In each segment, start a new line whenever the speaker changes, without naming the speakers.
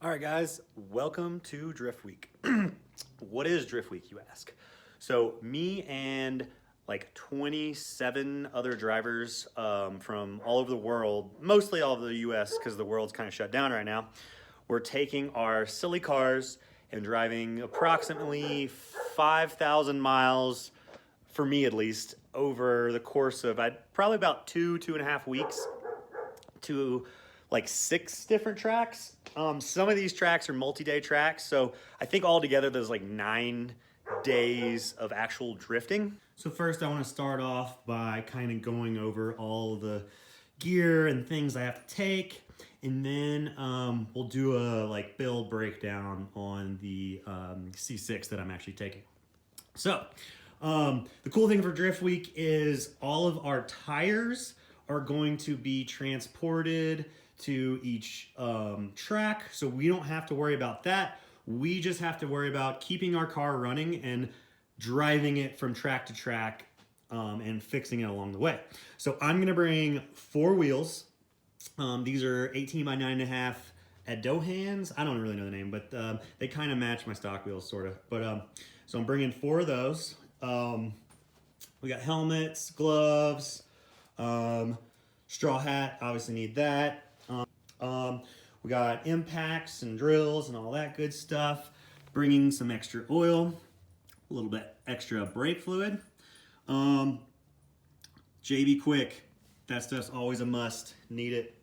All right, guys, welcome to Drift Week. What is Drift Week, you ask? So, me and like 27 other drivers from all over the world, mostly all over the US because the world's kind of shut down right now, we're taking our silly cars and driving approximately 5,000 miles, for me at least, over the course of probably about 2.5 weeks to like 6 different tracks. Some of these tracks are multi-day tracks, so I think altogether there's like 9 days of actual drifting. So first I want to start off by kind of going over all the gear and things I have to take, and then we'll do a like build breakdown on the C6 that I'm actually taking. So the cool thing for Drift Week is all of our tires are going to be transported to each track, so we don't have to worry about that. We just have to worry about keeping our car running and driving it from track to track and fixing it along the way. So I'm gonna bring 4 wheels. These are 18 by 9.5 at Dohans. I don't really know the name, but they kind of match my stock wheels, sort of. But so I'm bringing 4 of those. We got helmets, gloves, straw hat, obviously need that. We got impacts and drills and all that good stuff. Bringing some extra oil, a little bit extra brake fluid. JB Quick, that stuff's always a must, need it.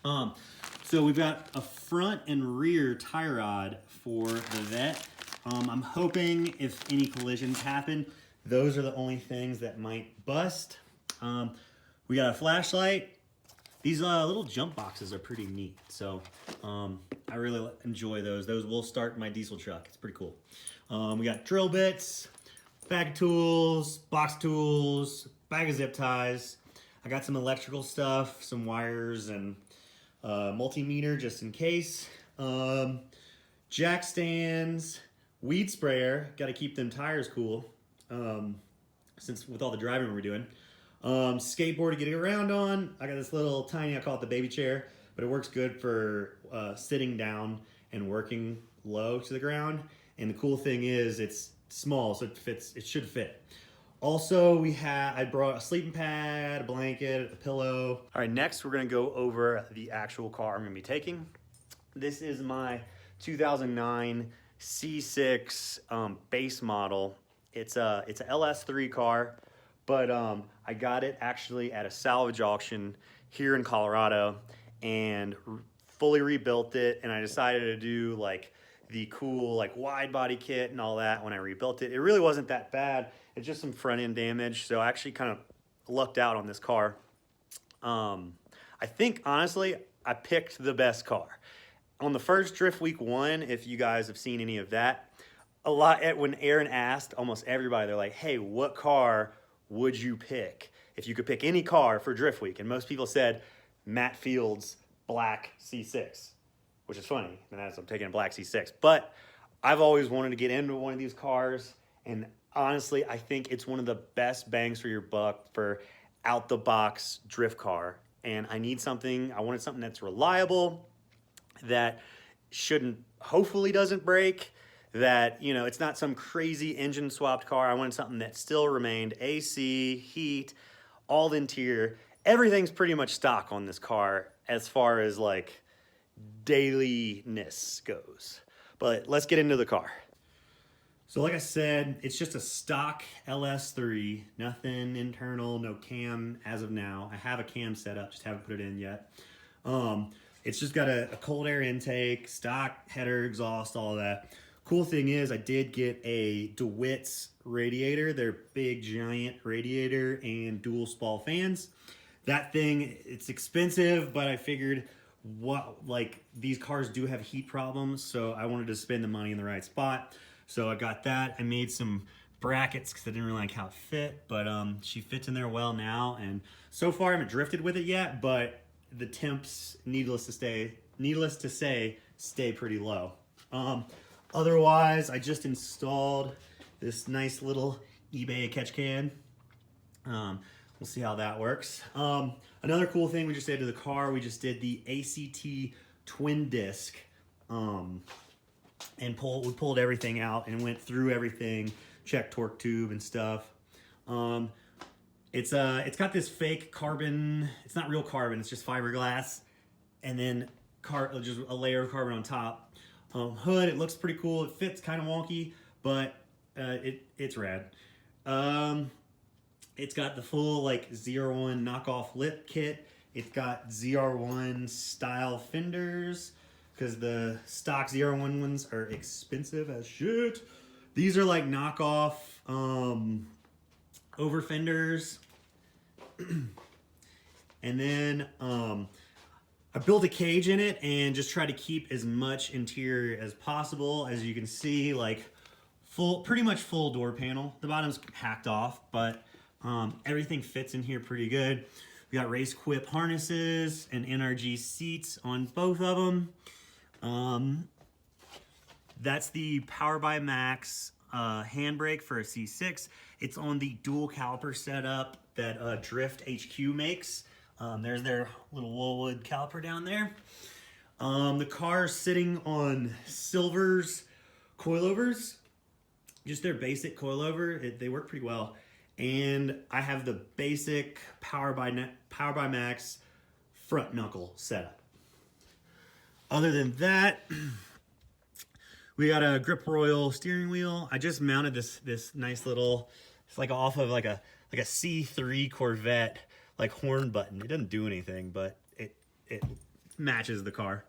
So we've got a front and rear tie rod for the Vet. I'm hoping if any collisions happen, those are the only things that might bust. We got a flashlight. These little jump boxes are pretty neat, so I really enjoy those. Those will start my diesel truck. It's pretty cool. We got drill bits, bag of tools, box tools, bag of zip ties. I got some electrical stuff, some wires, and multimeter just in case. Jack stands, weed sprayer. Got to keep them tires cool since with all the driving we're doing. Skateboard to get around on. I got this little tiny, I call it the baby chair, but it works good for sitting down and working low to the ground. And the cool thing is it's small, so it fits. It should fit. Also, I brought a sleeping pad, a blanket, a pillow. All right, next we're gonna go over the actual car I'm gonna be taking. This is my 2009 C6 base model. It's a LS3 car. But I got it actually at a salvage auction here in Colorado and fully rebuilt it. And I decided to do like the cool like wide body kit and all that when I rebuilt it. It really wasn't that bad. It's just some front end damage. So I actually kind of lucked out on this car. I think honestly, I picked the best car. On the first Drift Week 1, if you guys have seen any of that, when Aaron asked almost everybody, they're like, hey, what car would you pick if you could pick any car for Drift Week? And most people said Matt Field's black C6, which is funny. And I'm taking a black C6. But I've always wanted to get into one of these cars. And honestly, I think it's one of the best bangs for your buck for out the box drift car. And I wanted something that's reliable, that hopefully doesn't break, that, you know, it's not some crazy engine swapped car. I wanted something that still remained AC, heat, all the interior. Everything's pretty much stock on this car as far as like dailiness goes. But let's get into the car. So like I said, it's just a stock LS3, nothing internal, no cam as of now. I have a cam set up, just haven't put it in yet. It's just got a cold air intake, stock header, exhaust, all of that. Cool thing is I did get a DeWitt's radiator, their big giant radiator and dual spall fans. That thing, it's expensive, but I figured these cars do have heat problems, so I wanted to spend the money in the right spot. So I got that. I made some brackets because I didn't really like how it fit, but she fits in there well now. And so far I haven't drifted with it yet, but the temps, needless to say, stay pretty low. Otherwise, I just installed this nice little eBay catch can. We'll see how that works. Another cool thing we just did to the car, we just did the ACT twin disc And we pulled everything out and went through everything, checked torque tube and stuff. It's got this fake carbon. It's not real carbon. It's just fiberglass, and then just a layer of carbon on top. Hood. It looks pretty cool. It fits kind of wonky, but it's rad. It's got the full like ZR1 knockoff lip kit. It's got ZR1 style fenders because the stock ZR1 ones are expensive as shit. These are like knockoff over fenders. And then I built a cage in it and just try to keep as much interior as possible. As you can see, like pretty much full door panel. The bottom's hacked off, but everything fits in here pretty good. We got race quip harnesses and NRG seats on both of them. That's the Power by Max handbrake for a C6. It's on the dual caliper setup that Drift HQ makes. There's their little Woolwood caliper down there. The car is sitting on Silver's coilovers, just their basic coilover. They work pretty well. And I have the basic Power by Max front knuckle setup. Other than that, we got a Grip Royal steering wheel. I just mounted this nice little, it's like off of like a C3 Corvette like horn button. It doesn't do anything, but it matches the car.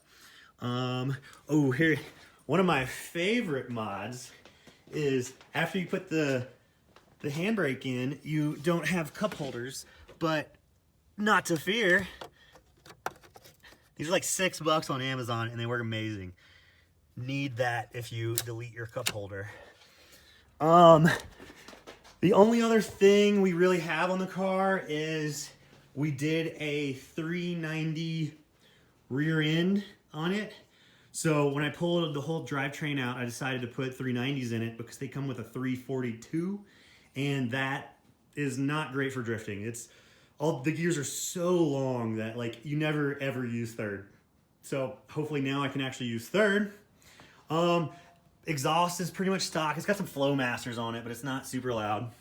Oh, here, one of my favorite mods is after you put the handbrake in, you don't have cup holders, but not to fear. These are like $6 on Amazon and they work amazing. Need that if you delete your cup holder. The only other thing we really have on the car is we did a 390 rear end on it. So when I pulled the whole drivetrain out, I decided to put 390s in it because they come with a 342, and that is not great for drifting. It's all the gears are so long that like you never ever use third. So hopefully now I can actually use third. Exhaust is pretty much stock. It's got some Flowmasters on it, but it's not super loud.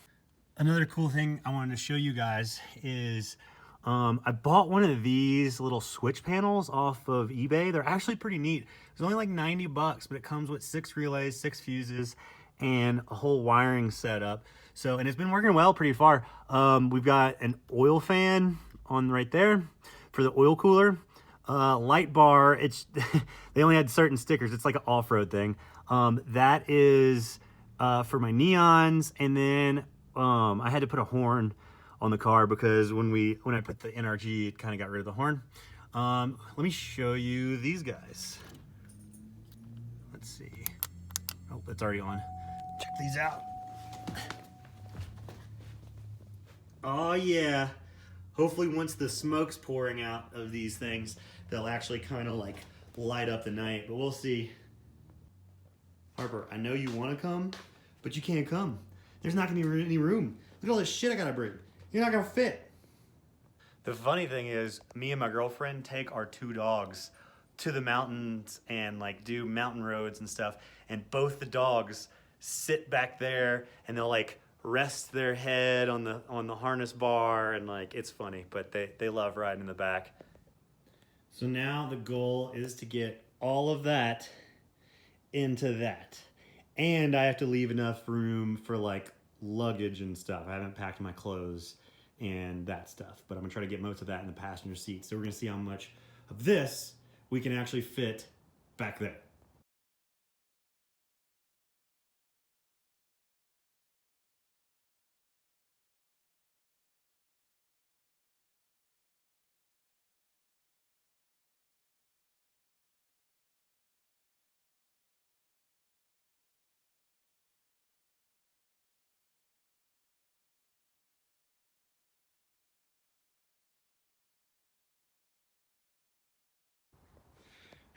Another cool thing I wanted to show you guys is I bought one of these little switch panels off of eBay. They're actually pretty neat. It's only like $90, but it comes with 6 relays, 6 fuses, and a whole wiring setup. So, and it's been working well pretty far. We've got an oil fan on right there for the oil cooler. Light bar, it's they only had certain stickers. It's like an off-road thing. That is for my neons, and then I had to put a horn on the car because when I put the NRG, it kind of got rid of the horn. Let me show you these guys. Let's see. Oh, it's already on. Check these out. Oh yeah. Hopefully once the smoke's pouring out of these things, they'll actually kind of like light up the night, but we'll see. Harper, I know you want to come, but you can't come. There's not gonna be any room. Look at all this shit I gotta bring. You're not gonna fit. The funny thing is, me and my girlfriend take our 2 dogs to the mountains and like do mountain roads and stuff, and both the dogs sit back there and they'll like rest their head on the harness bar, and like it's funny, but they love riding in the back. So now the goal is to get all of that into that, and I have to leave enough room for like luggage and stuff. I haven't packed my clothes and that stuff, but I'm gonna try to get most of that in the passenger seat. So we're gonna see how much of this we can actually fit back there.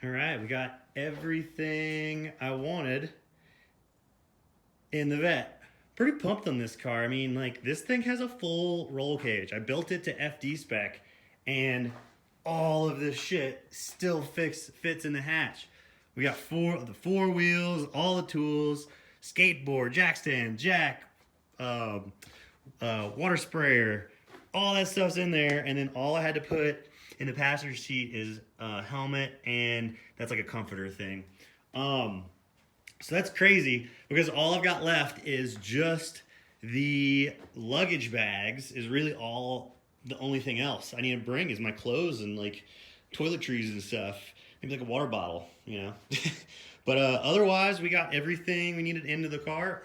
All right, we got everything I wanted in the vet. Pretty pumped on this car. I mean, like, this thing has a full roll cage. I built it to FD spec, and all of this shit still fits in the hatch. We got the four wheels, all the tools, skateboard, jack stand, jack, water sprayer, all that stuff's in there. And then all I had to put in the passenger seat is a helmet, and that's like a comforter thing. So that's crazy because all I've got left is just the luggage bags is really all the only thing else I need to bring is my clothes and like toiletries and stuff. Maybe like a water bottle, you know. But otherwise, we got everything we needed in the car,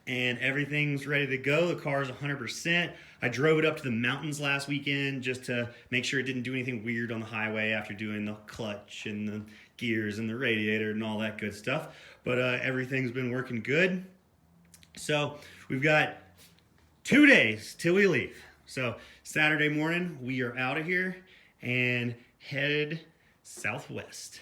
and everything's ready to go. The car is 100%. I drove it up to the mountains last weekend just to make sure it didn't do anything weird on the highway after doing the clutch and the gears and the radiator and all that good stuff. But everything's been working good. So we've got 2 days till we leave. So Saturday morning, we are out of here and headed southwest.